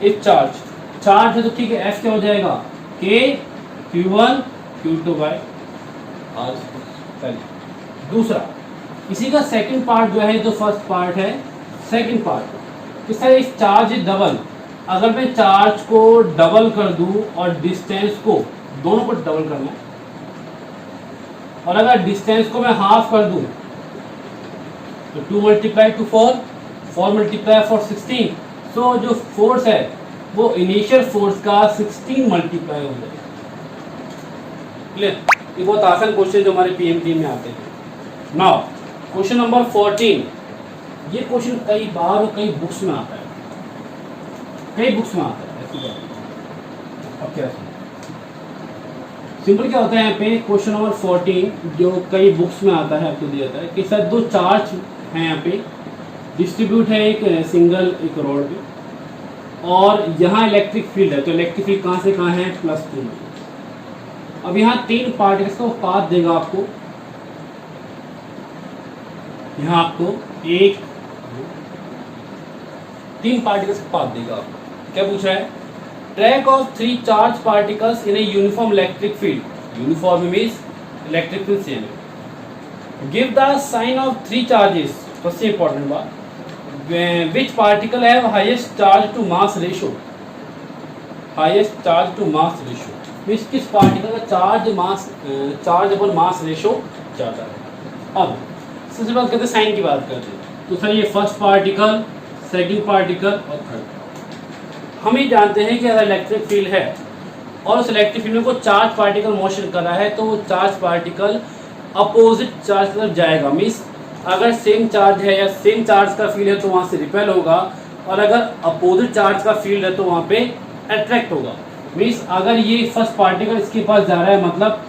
If charge है तो ठीक है, F क्या हो जाएगा K Q1 Q2/R। दूसरा इसी का सेकंड पार्ट जो है, तो फर्स्ट पार्ट है सेकंड पार्ट, इस तरह इस चार्ज डबल, अगर मैं चार्ज को डबल कर दूं और डिस्टेंस को, दोनों को डबल करना है, और अगर डिस्टेंस को मैं हाफ कर दूं तो 2 × 2 4, 4 × 4 16, सो जो फोर्स है वो इनिशियल फोर्स का 16 मल्टीप्लाई हो जाएगा। क्लियर? ये बहुत आसान क्वेश्चन जो हमारे पीएमटी में आते हैं। नाउ क्वेश्चन नंबर 14, ये क्वेश्चन कई बार और कई बुक्स में आता है, कई बुक्स में आता है ऐसी बात। अब क्या सिंपल क्या होता है यहाँ पे क्वेश्चन नंबर 14 जो कई बुक्स में आता है, आपको दिया जाता है कि सर दो चार्ज हैं यहाँ पे, डिस्ट्रीब्यूट है एक सिंगल एक रोड पे, और यहाँ इलेक्ट्रिक फील्ड है, तो इलेक्ट्रिक फील्ड कहाँ से कहाँ है +2 में। अब यहाँ 3 पार्टिकल्स का पाथ देगा आपको, यहाँ आपको 3 पार्टिकल्स का पाथ देगा आपको। क्या पूछा है, track of 3 charge particles in a uniform electric field, uniform means electric field same है। Give the sign of 3 charges, सबसे इंपॉर्टेंट बात, which particle have highest charge to mass ratio, highest charge to mass ratio, means किस particle का charge अपन mass ratio ज्यादा है। अब सबसे बात करते हैं साइन की बात करते हैं, तो सर ये फर्स्ट पार्टिकल, सेकंड पार्टिकल और थर्ड। हम ही जानते हैं कि अगर इलेक्ट्रिक फील्ड है और उस इलेक्ट्रिक फील्ड में को चार्ज पार्टिकल मोशन कर रहा है, तो वो चार्ज पार्टिकल अपोजिट चार्ज की तरफ जाएगा, मींस अगर सेम चार्ज है या सेम चार्ज का फील्ड है तो वहाँ से रिपेल होगा, और अगर अपोजिट चार्ज का फील्ड है तो वहाँ पे अट्रैक्ट होगा। मीन्स अगर ये फर्स्ट पार्टिकल इसके पास जा रहा है, मतलब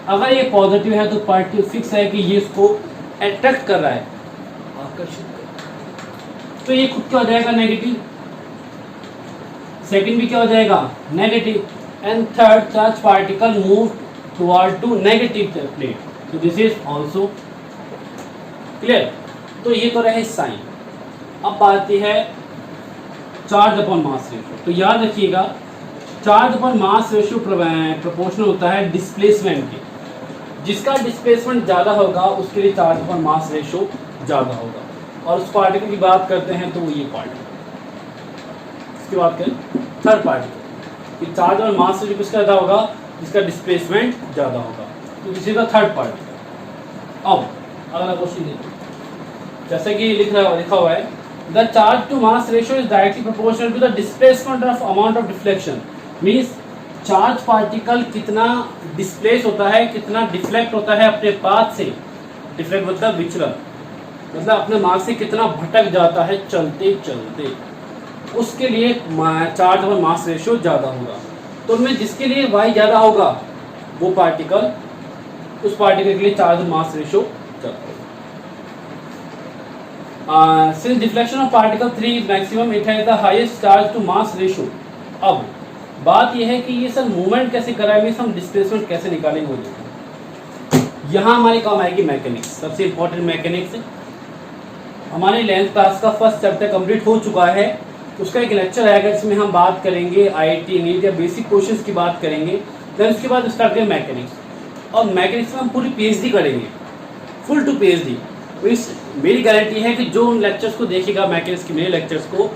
अगर ये पॉजिटिव है तो पार्टिकल फिक्स है कि ये इसको अट्रैक्ट कर रहा है, आकर्षित कर, तो ये खुद क्या हो जाएगा नेगेटिव, सेकंड भी क्या हो जाएगा negative, and third charge particle move toward to negative plate, तो दिस इज आल्सो क्लियर। तो ये तो रहे साइन। अब आती है चार्ज अपॉन मास रेशियो। तो याद रखिएगा charge upon mass ratio proportional होता है डिस्प्लेसमेंट के, जिसका डिस्प्लेसमेंट ज़्यादा होगा उसके लिए चार्ज अपॉन मास रेशियो ज़्यादा होगा। और उस पार्टिकल की बात करते हैं तो वो ये पार्टिकल, इसकी बात करें थर्ड पार्टिकल कि चार्ज और मास रेशियो किसका ज़्यादा होगा, जिसका डिस्प्लेसमेंट ज़्यादा होगा, तो किसी का थर्ड पार्टिकल। अब अगला क्वेश्चन देखिए, जैसे कि लिखा हुआ है the charge to mass ratio is directly proportional to the displacement of amount of deflection, means charge particle कितना डिस्प्लेस होता है, कितना डिफ्लेक्ट होता है अपने पाथ से, डिफ्लेक्ट मतलब विचलन, मतलब अपने मार्ग से कितना भटक जाता है चलते चलते, उसके लिए चार्ज और मास रेशियो ज़्यादा होगा। तो उनमें जिसके लिए y ज़्यादा होगा वो पार्टिकल, उस पार्टिकल के लिए चार्ज और मास रेशियो ज़्यादा होगा। Since deflection of particle 3 is maximum it has the highest charge to mass ratio. अब बात यह है कि ये सर मूवमेंट कैसे कराएंगे, हम डिस्प्लेसमेंट कैसे निकालेंगे वो देखो। यहाँ हमारी काम आएगी मैकेनिक्स, सबसे इंपॉर्टेंट मैकेनिक्स। हमारे 11th क्लास का फर्स्ट चैप्टर कंप्लीट हो चुका है, उसका एक लेक्चर आएगा जिसमें हम बात करेंगे आईआईटी नीट या बेसिक क्वेश्चंस की बात करेंगे। देन उसके बाद स्टार्ट करेंगे मैकेनिक्स, और मैकेनिक्स में हम पूरी पीएचडी करेंगे, फुल टू पीएचडी। तो इस मेरी गारंटी है कि जो उन लेक्चर्स को देखेगा मैकेनिक्स के मेरे लेक्चर्स को,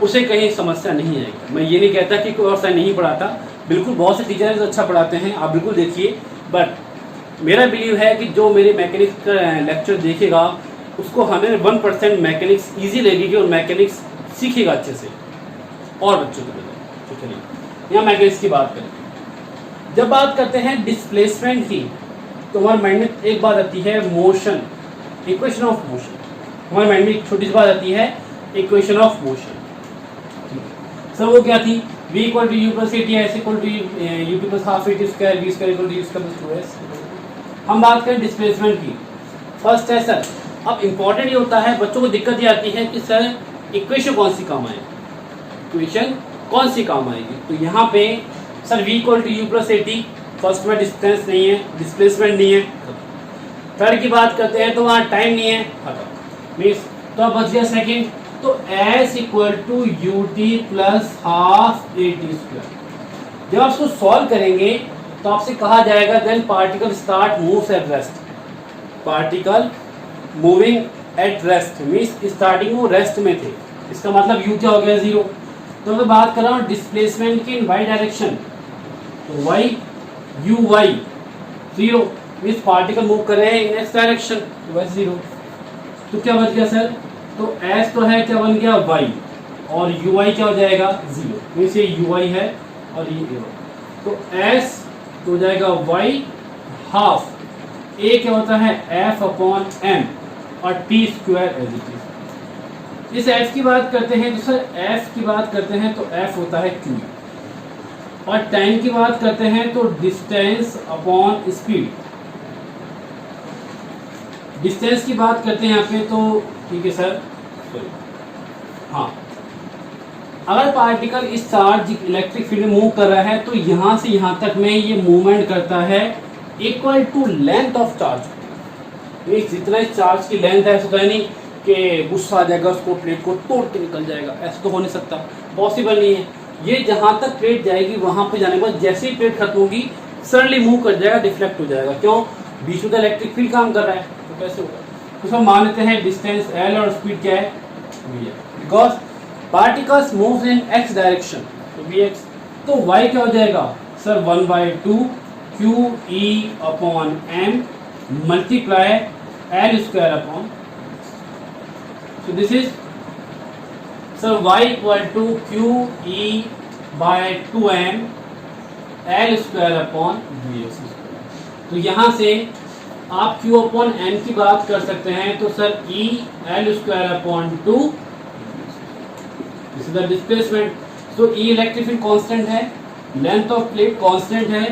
उसे कहीं समस्या नहीं आएगी। मैं ये नहीं कहता कि कोई और सा नहीं पढ़ाता, बिल्कुल बहुत से टीचर्स अच्छा पढ़ाते हैं, आप बिल्कुल देखिए। बट मेरा बिलीव है कि जो मेरे मैकेनिक्स का लेक्चर देखेगा उसको 101% मैकेनिक्स ईजी लगेगी और मैकेनिक्स सीखेगा अच्छे से और बच्चों को बताए। तो चलिए यहाँ मैकेनिक्स की बात करें। जब बात करते हैं डिस्प्लेसमेंट की, तो हमारे माइंड में एक बात आती है मोशन, इक्वेशन ऑफ मोशन। हमारे माइंड में एक छोटी सी बात आती है इक्वेशन ऑफ मोशन। सर वो क्या थी, v equal to u plus a t s equal to u t plus half a t square v square equal to u square plus 2s। हम बात करें डिस्प्लेसमेंट की, फर्स्ट है sir. अब important ये होता है, बच्चों को दिक्कत ये आती है कि सर इक्वेशन कौन सी काम आएगी, इक्वेशन कौन सी काम आएगी। तो यहाँ पे sir v equal to u plus a t, first में डिस्टेंस नहीं है, डिस्प्लेसमेंट नहीं है। थर्ड की बात करते हैं तो वहाँ टाइम नहीं है, मीन्स तो अब बच गया सेकेंड। तो s equal to u t plus half a t square. जब आप इसको सॉल्व करेंगे तो आपसे कहा जाएगा then particle start moves at rest, particle moving at rest means starting वो रेस्ट में थे, इसका मतलब u क्या हो गया 0। तो मैं बात कर रहा हूँ डिस्प्लेसमेंट की इन y डायरेक्शन, तो y u y 0 means particle move कर रहे हैं इन x डायरेक्शन, तो y 0। तो क्या बच गया सर, तो s तो है क्या बन गया y, और uy क्या हो जाएगा 0 मीन्स ये uy है और ये a। तो s तो हो जाएगा y हाफ, a क्या होता है f अपॉन m और t square as it is. इस f की बात करते हैं तो सर f की बात करते हैं तो f होता है q, और टाइम की बात करते हैं तो डिस्टेंस अपॉन स्पीड। डिस्टेंस की बात करते हैं यहाँ पे तो ठीक है सर, हाँ अगर पार्टिकल इस चार्ज इलेक्ट्रिक फील्ड में मूव कर रहा है तो यहाँ से यहाँ तक में ये मूवमेंट करता है equal to length of charge. ये जितना इस चार्ज की लेंथ है, ऐसा तो है नहीं कि गुस्सा आ जाएगा उसको प्लेट को तोड़ के निकल जाएगा, ऐसा तो हो नहीं सकता, पॉसिबल नहीं है। ये जहाँ तक प्लेट जाएगी वहाँ पे जाने के बाद जैसे ही प्लेट खत्म होगी सडनली मूव कर जाएगा, डिफ्लेक्ट हो जाएगा। क्यों, बीच में तो इलेक्ट्रिक फील्ड काम कर रहा है, तो कैसे होगा। तो सब मान लेते हैं डिस्टेंस l और स्पीड क्या है v है, because particles move in x direction, तो vx। तो y क्या हो जाएगा sir 1/2 q e upon m multiply l square upon, so this is sir y equal to q e by 2m l square upon vx। तो यहाँ से आप q upon m की बात कर सकते हैं, तो sir e l square upon 2, this is the displacement. तो e इलेक्ट्रिक फील्ड कांस्टेंट है, लेंथ ऑफ प्लेट कांस्टेंट है,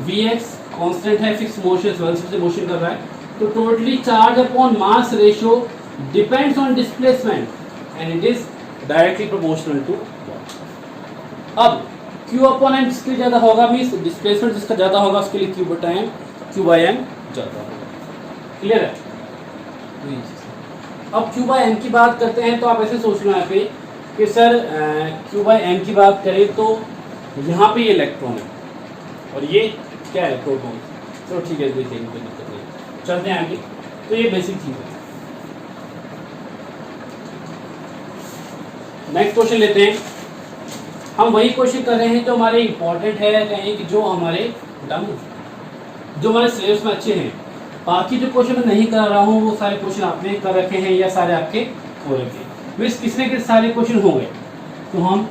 vx कांस्टेंट है, फिक्स मोशन से मोशन कर रहा है। तो totally charge upon mass ratio depends on displacement and it is directly proportional to. अब q अपॉन m जिसके ज्यादा होगा मींस डिस्प्लेसमेंट जिसका ज्यादा होगा उसके लिए q बटा m, q बाय m ज्यादा होगा। क्लियर है। अब q बाय m की बात करते हैं तो आप ऐसे सोच लो यहाँ पे कि सर q बाय m की बात करें तो यहाँ पे ये इलेक्ट्रॉन है और ये क्या है प्रोटॉन। चलो ठीक है, देखेंगे, कोई दिक्कत नहीं, चलते हैं आगे। तो ये बेसिक चीज है। नेक्स्ट क्वेश्चन लेते हैं। हम वही क्वेश्चन कर रहे हैं जो हमारे इंपॉर्टेंट है, कहें कि जो हमारे जो हमारे सिलेबस में अच्छे हैं। बाकी जो क्वेश्चन मैं नहीं कर रहा हूँ वो सारे क्वेश्चन आपने कर रखे हैं या सारे आपके हो रखे हैं। मीन्स किसने के सारे क्वेश्चन हो गए, तो हम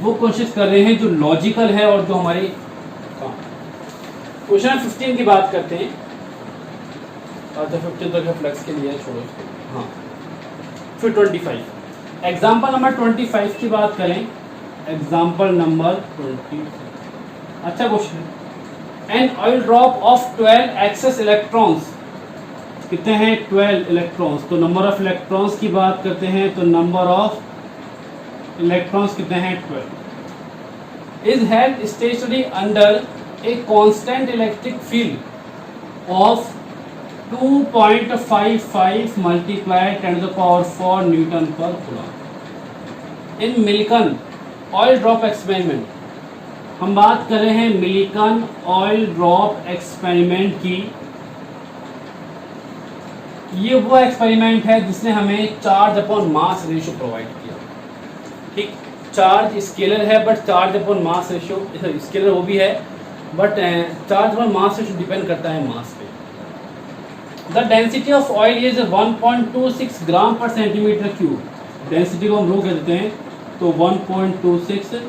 वो कोशिश कर रहे हैं जो लॉजिकल है और जो हमारे क्वेश्चन 15 की बात करते हैं। और तो 15 तक फ्लक्स के लिए छोड़ो इसको। हाँ, फिर 25 एग्जाम्पल नंबर 25 की बात करें। एग्जाम्पल नंबर 20, अच्छा question. An oil drop of 12 excess electrons कितने हैं 12 इलेक्ट्रॉन्स। तो नंबर ऑफ इलेक्ट्रॉन्स की बात करते हैं तो नंबर ऑफ इलेक्ट्रॉन्स कितने हैं 12। Is held stationary under a constant electric field of 2.55 multiply 10⁴ newton per coulomb. In Millikan oil drop experiment, हम बात कर रहे हैं मिल्कन ऑयल ड्रॉप एक्सपेरिमेंट की। ये वो एक्सपेरिमेंट है जिसने हमें charge upon mass ratio provide किया। ठीक, चार्ज स्केलर है but charge upon mass ratio, scalar वो भी है but charge upon mass ratio depend करता है मास पे। The density of oil is 1.26 ग्राम पर सेंटीमीटर क्यूब। डेंसिटी को हम रो कह देते हैं तो 1.26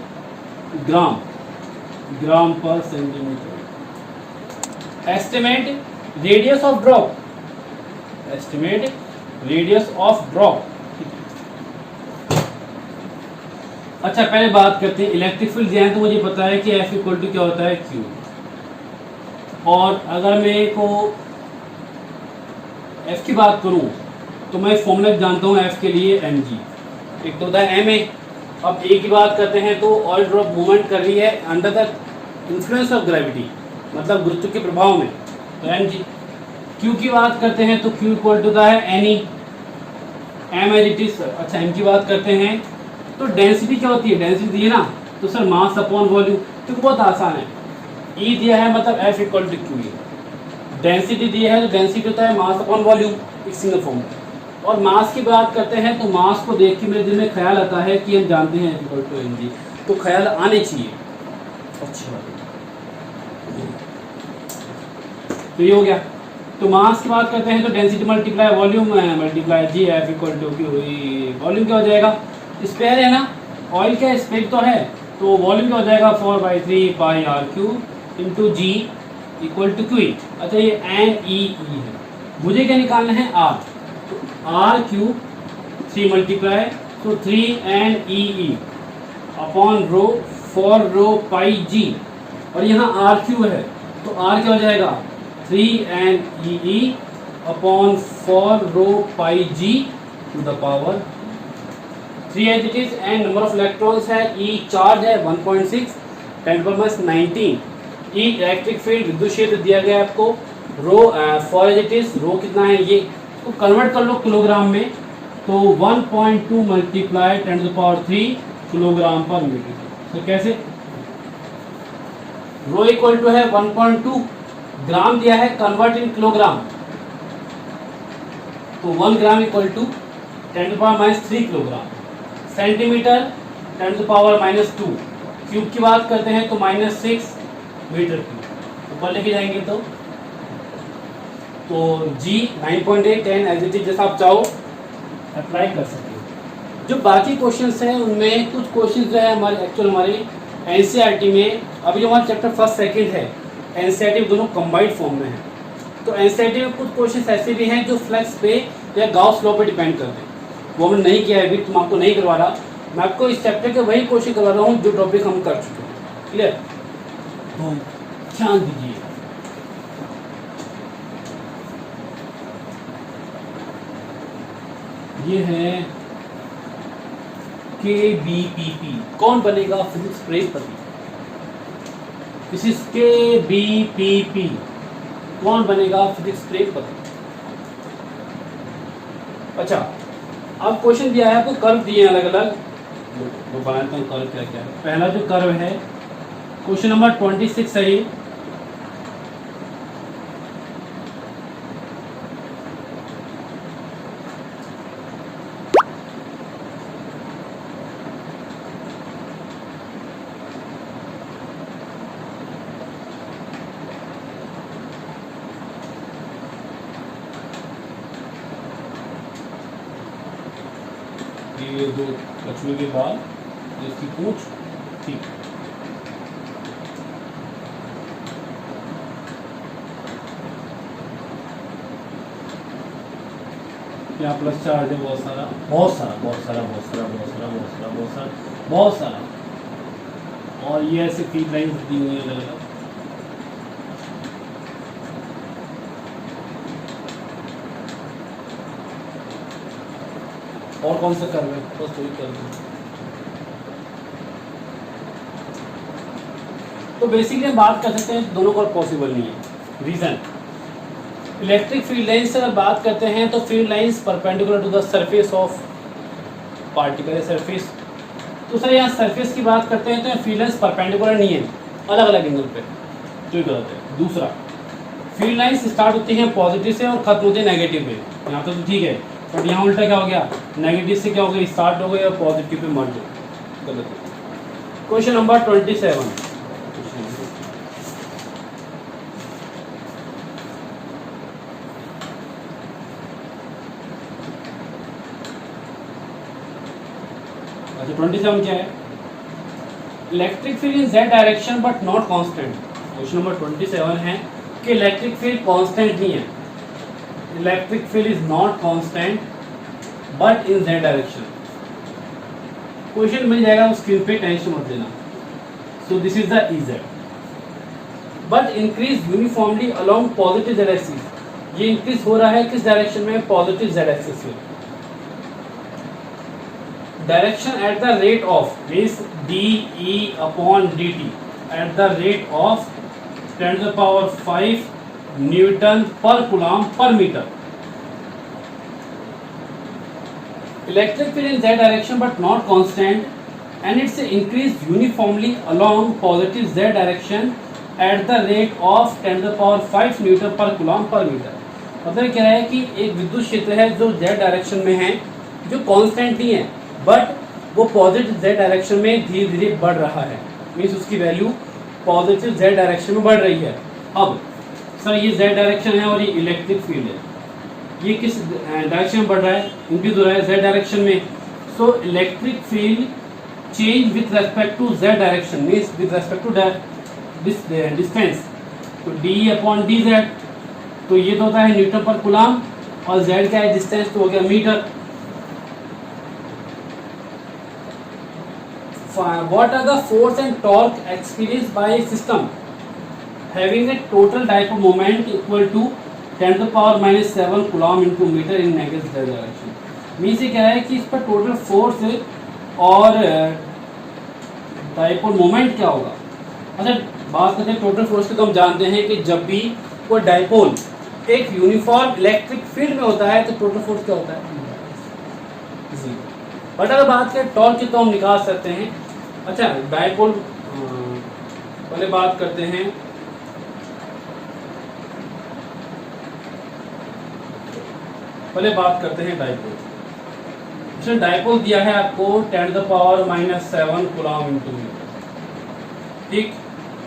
ग्राम पर centimetre. Estimate radius of drop, estimate radius of drop. अच्छा, पहले बात करते हैं इलेक्ट्रिक फील्ड दिया है तो मुझे पता है कि F इक्वल टू क्या होता है Q। और अगर मैं को F की बात करूं तो मैं फॉर्मूला जानता हूं F के लिए mg, एक तो होता है ma। अब A की बात करते हैं तो ऑयल ड्रॉप मूवमेंट कर रही है under the influence of gravity, मतलब गुरुत्व के प्रभाव में, तो mg। Q की बात करते हैं तो Q इक्वल टू होता है ne, m as it is. अच्छा, m की बात करते हैं तो डेंसिटी क्या होती है, डेंसिटी दी है ना तो सर मास अपॉन वॉल्यूम, तो बहुत आसान है। E दिया है मतलब F equal to Q। Density दी है तो डेंसिटी होता है मास अपॉन वॉल्यूम, एक सिंगल फॉर्म। और मास की बात करते हैं तो मास को देख के मेरे दिल में ख्याल आता है कि हम जानते हैं F इक्वल टू mg, तो ख्याल आने चाहिए। अच्छी बात है, तो ये हो गया। तो मास की बात करते हैं तो density multiply volume multiply g, F equal to Q। Volume क्या हो जाएगा, स्पेयर है ना, ऑयल का स्पेयर तो है, तो वॉल्यूम क्या हो जाएगा 4/3 pi R Q into G equal to Q. अच्छा, ये एन ई है, मुझे क्या निकालना है आर, तो आर क्यू 3 मल्टीप्लाई तो 3 N E upon rho 4 rho pi जी, और यहाँ आर क्यू है तो आर क्या हो जाएगा 3 N E upon 4 rho pi G to the power 3 as it is. And number of electrons है, ई चार्ज है 1.6 10⁻19। ई इलेक्ट्रिक फील्ड विद्युत क्षेत्र दिया गया है आपको, रो 4 एज इट इज, रो कितना है ये, तो कन्वर्ट कर लो किलोग्राम में, तो 1.2 मल्टीप्लाई 10⁻³ किलोग्राम पर मीटर। तो कैसे, रो इक्वल टू है 1.2, ग्राम दिया है कन्वर्ट इन किलोग्राम, तो 1 gram equal to 10⁻³ kilogram. Centimetre 10⁻⁻2। Cube की बात करते हैं तो -6 मीटर क्यूब, ऊपर लेके जाएंगे तो जी 9.8 10 एज इट इज, जैसा आप चाहो अप्लाई कर सकते हो। जो बाकी क्वेश्चंस हैं उनमें कुछ क्वेश्चंस जो है हमारे एनसीईआरटी में, अभी जो हमारा चैप्टर फर्स्ट सेकंड है एनसीईआरटी में दोनों कंबाइंड फॉर्म में है, तो एनसीईआरटी में कुछ क्वेश्चंस ऐसे भी हैं जो फ्लक्स पे या गाउस लॉ पे डिपेंड करते हैं, वो हमने नहीं किया है अभी, तुम आपको नहीं करवा रहा, मैं आपको इस चैप्टर के वही क्वेश्चन करवा रहा हूँ जो टॉपिक हम कर चुके हैं। क्लियर, तो ध्यान दीजिए। ये है KBPP, कौन बनेगा फिजिक्स प्रेमपति, दिस इज KBPP, कौन बनेगा फिजिक्स प्रेमपति। अच्छा, अब क्वेश्चन दिया है आपको, कर्व दिए अलग अलग, वो बनाता हूँ कर्व क्या क्या है। पहला जो कर्व है क्वेश्चन नंबर 26 है, ये दो कछुए के बाद इसकी पूंछ, ठीक, यहाँ प्लस चार्ज है बहुत सारा बहुत सारा बहुत सारा बहुत सारा बहुत सारा बहुत सारा बहुत सारा बहुत सारा, और ये ऐसे फीड लाइन दी हुई है अलग अलग। और कौन सा कर रहे हैं, बस वही कर रहे हैं। तो बेसिकली हम बात कर सकते हैं दोनों का पॉसिबल नहीं है। रीज़न, इलेक्ट्रिक फील्ड लाइन्स से अगर बात करते हैं तो field lines perpendicular to the surface of particular surface. तो सर यहाँ सरफेस की बात करते हैं तो फील्ड लाइन्स परपेंडिकुलर नहीं है, अलग अलग एंगल पे, तो ये गलत है। दूसरा, फील्ड लाइन्स स्टार्ट होती हैं पॉजिटिव से और खत्म होते हैं नेगेटिव में, यहाँ तो ठीक है, बट यहाँ उल्टा क्या हो गया, नेगेटिव से क्या हो गया, स्टार्ट हो गया और पॉजिटिव पे मर्ज हो, गलत है। क्वेश्चन नंबर 27, अच्छा 27 क्या है, electric field in Z direction but not constant. Question number 27 है कि इलेक्ट्रिक फील्ड कांस्टेंट नहीं है, electric field is not constant but in Z direction. Question मिल जाएगा स्क्रीन पे, टेंशन मत लेना। So this is the is but increase uniformly along positive Z axis. ये इंक्रीज हो रहा है किस डायरेक्शन में, पॉजिटिव जेड एक्सिस में। Direction at the rate of means DE upon DT at the rate of 10⁵ newton per coulomb per metre. Electric field in z direction but not constant and it's increased uniformly along positive z direction at the rate of 10⁵ newton per coulomb per metre. मतलब क्या है कि एक विद्युत क्षेत्र है जो z direction में है, जो कांस्टेंट नहीं है, बट वो पॉजिटिव z डायरेक्शन में धीरे धीरे बढ़ रहा है, मीन्स उसकी वैल्यू पॉजिटिव z डायरेक्शन में बढ़ रही है। अब सर ये z डायरेक्शन है और ये इलेक्ट्रिक फील्ड है, ये किस डायरेक्शन में बढ़ रहा है, इंक्रीज हो रहा है z डायरेक्शन में। So electric field change with respect to z direction means with respect to distance, तो DE अपॉन DZ, तो ये तो होता है न्यूटन पर कूलम और z क्या है डिस्टेंस, तो हो गया metre. What are the force and torque experienced by a system having a total dipole moment equal to 10⁻⁷ coulomb into meter in negative direction? Means ये क्या है कि इस पर टोटल फोर्स और डाइपोल मोमेंट क्या होगा। अच्छा बात करते हैं टोटल फोर्स की, तो हम जानते हैं कि जब भी कोई डाइपोल एक यूनिफॉर्म इलेक्ट्रिक फील्ड में होता है तो टोटल फोर्स क्या होता है, बट अगर बात करें टॉर्क की तो हम निकाल सकते हैं। अच्छा डाइपोल पहले बात करते हैं, डाइपोल। अच्छा डाइपोल दिया है आपको 10⁻⁷ कूलम इंटू मीटर, ठीक,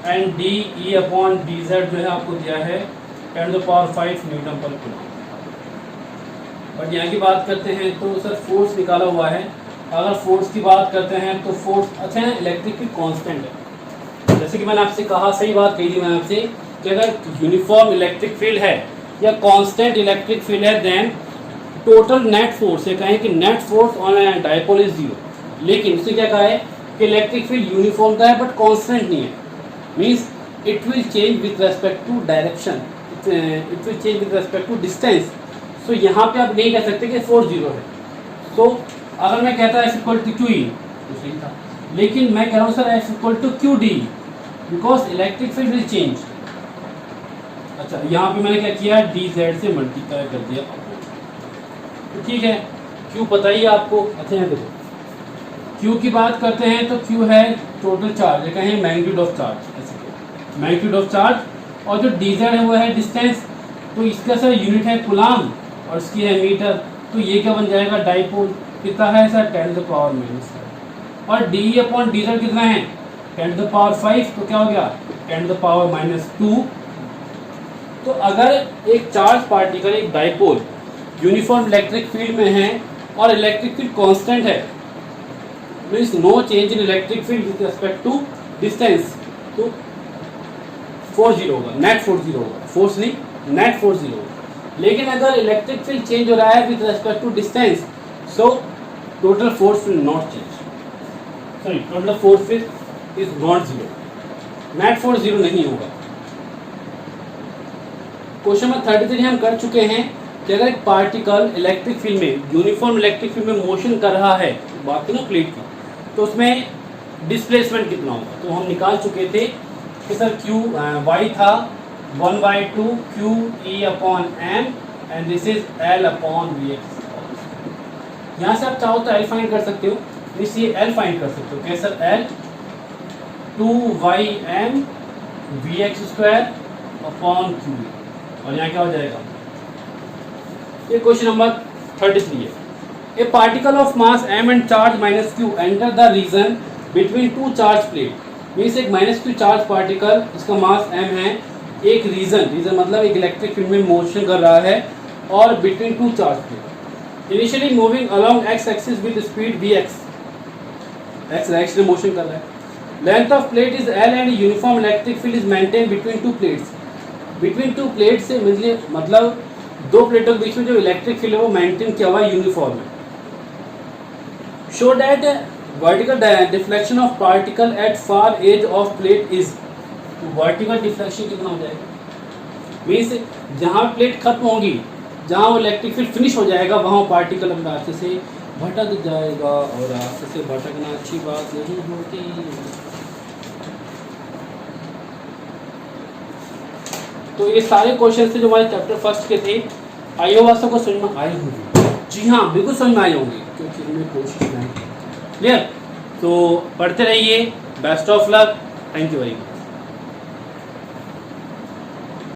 एंड DE अपॉन DZ जो है आपको दिया है 10⁵ न्यूटन पर कूलम। बट यहाँ की बात करते हैं तो सर फोर्स निकाला हुआ है। अगर फोर्स की बात करते हैं तो फोर्स अच्छा है इलेक्ट्रिक फील्ड कांस्टेंट है, जैसे कि मैंने आपसे कहा, सही बात कही थी मैंने आपसे कि अगर यूनिफॉर्म इलेक्ट्रिक फील्ड है या कांस्टेंट इलेक्ट्रिक फील्ड है देन टोटल नेट फोर्स है, कहें कि net force on dipole is 0। लेकिन उसने क्या कहा है कि इलेक्ट्रिक फील्ड यूनिफॉर्म का है बट कांस्टेंट नहीं है, means it will change with respect to direction, it will change with respect to distance. So यहाँ पे आप नहीं कह सकते कि फोर्स 0 है। तो अगर मैं कहता F इक्वल टू QE तो सही था, लेकिन मैं कह रहा हूँ sir F equal to QD because electric field will change. अच्छा यहाँ पे मैंने क्या किया, DZ से मल्टीप्लाई कर दिया, तो ठीक है Q पता ही है आपको। अच्छा यहाँ देखो Q की बात करते हैं तो Q है टोटल चार्ज, कहें मैग्नीट्यूड ऑफ चार्ज, ऐसे मैग्नीट्यूड ऑफ चार्ज, और जो DZ है वो है डिस्टेंस, तो इसका सर यूनिट है कूलम और इसकी है मीटर, तो ये क्या बन जाएगा डाइपोल, कितना है सर 10⁻⁻⁷, और DE अपॉन DZ कितना है 10⁵, तो क्या हो गया 10⁻⁻²। तो अगर एक चार्ज पार्टिकल एक डाइपोल यूनिफॉर्म इलेक्ट्रिक फील्ड में है और इलेक्ट्रिक फील्ड कांस्टेंट है, means no change in electric field with respect to distance, तो फोर्स 0 होगा, नेट फोर्स 0 होगा, फोर्स नहीं नेट फोर्स 0 होगा। लेकिन अगर इलेक्ट्रिक फील्ड चेंज हो रहा है with respect to distance, so total force will not change, sorry total force is not 0, net force 0 नहीं होगा। क्वेश्चन नंबर 33 हम कर चुके हैं कि अगर एक पार्टिकल इलेक्ट्रिक फील्ड में, यूनिफॉर्म इलेक्ट्रिक फील्ड में मोशन कर रहा है, बात करें प्लेट की, तो उसमें डिस्प्लेसमेंट कितना होगा। तो हम निकाल चुके थे कि सर क्यू वाई था 1/2 Q E upon M and this is L upon V X. यहाँ से आप चाहो तो एल फाइंड कर सकते हो, इसलिए एल फाइंड कर सकते हो कैसे, L 2ym V X square upon Q, और यहाँ क्या हो जाएगा। ये क्वेश्चन नंबर 33 है। ए particle of mass m and charge minus Q enter the region between two charge plate. Means एक माइनस क्यू चार्ज पार्टिकल, इसका मास m है, एक रीजन मतलब एक इलेक्ट्रिक फील्ड में मोशन कर रहा है और between two charge plate, initially moving along X axis with speed V X direction में मोशन कर रहा है। Length of plate is L and uniform electric field is maintain between two plates. Between two plate से मतलब दो प्लेटों के बीच में जो इलेक्ट्रिक फील्ड है वो मेंटेन किया हुआ यूनिफॉर्म है। Show that vertical deflection of particle at far edge of plate is. Vertical deflection कितना हो जाएगा, मीन्स जहाँ प्लेट खत्म होगी, जहाँ वो इलेक्ट्रिक फील्ड फिनिश हो जाएगा, वहाँ पार्टिकल अपने रास्ते से भटक जाएगा, और रास्ते से भटकना अच्छी बात नहीं होती। तो ये सारे क्वेश्चन थे जो हमारे चैप्टर फर्स्ट के थे। आई होप आप सबको समझ में आए होंगे। जी हाँ, बिल्कुल समझ में आए होंगे, क्योंकि हमने कोशिश नहीं की। क्लियर? तो पढ़ते रहिए। Best of luck. Thank you very much.